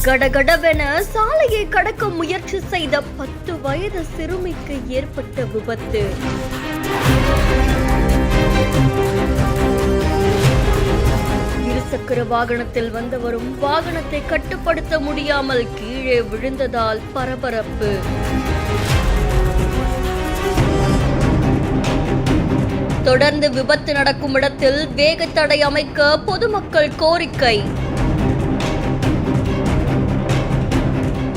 கடகடவென சாலையை கடக்க முயற்சி செய்த 10 வயது சிறுமிக்கு ஏற்பட்ட விபத்து. இருசக்கர வாகனத்தில் வந்தவரும் வாகனத்தை கட்டுப்படுத்த முடியாமல் கீழே விழுந்ததால் பரபரப்பு. தொடர்ந்து விபத்து நடக்கும் இடத்தில் வேகத்தடை அமைக்க பொதுமக்கள் கோரிக்கை.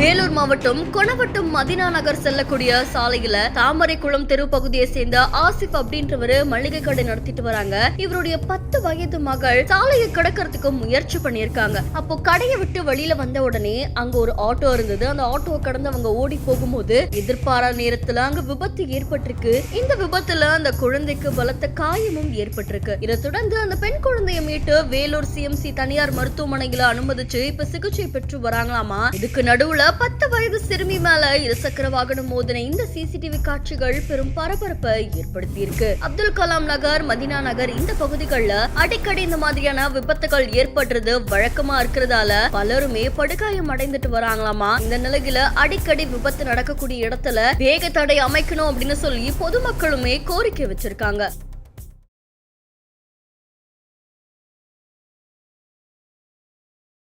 வேலூர் மாவட்டம் கொணவட்டம் மதினா நகர் செல்லக்கூடிய சாலையில தாமரைக்குளம் தெரு பகுதியை சேர்ந்த ஆசிப் அப்படின்றவரு மளிகை கடை நடத்திட்டு வராங்க. இவருடைய 10 வயது மகள் சாலையை கடக்கிறதுக்கு முயற்சி பண்ணிருக்காங்க. அப்போ கடையை விட்டு வெளியில வந்த உடனே அங்க ஒரு ஆட்டோ இருந்தது. அந்த ஆட்டோவை கடந்து அவங்க ஓடி போகும்போது எதிர்பாராத நேரத்துல அங்க விபத்து ஏற்பட்டிருக்கு. இந்த விபத்துல அந்த குழந்தைக்கு பலத்த காயமும் ஏற்பட்டிருக்கு. இதை தொடர்ந்து அந்த பெண் குழந்தையை மீட்டு வேலூர் சிஎம்சி தனியார் மருத்துவமனையில அனுமதிச்சு இப்ப சிகிச்சை பெற்று வராங்களாமா. இதுக்கு நடுவுல 10 வயது சிறுமி மேல இருசக்கர வாகனம் மோதின இந்த சிசிடிவி காட்சிகள் பெரும் பரபரப்பை ஏற்படுத்தி இருக்கு. அப்துல் கலாம் நகர், மதினா நகர் இந்த பகுதிகளில் அடிக்கடி இந்த மாதிரியான விபத்துகள் ஏற்படுறது வழக்கமா இருக்கிறதால பலருமே படுகாயம் அடைந்துட்டு வராங்களாமா. இந்த நிலையில அடிக்கடி விபத்து நடக்கக்கூடிய இடத்துல வேக தடை அமைக்கணும் அப்படின்னு சொல்லி பொதுமக்களுமே கோரிக்கை வச்சிருக்காங்க.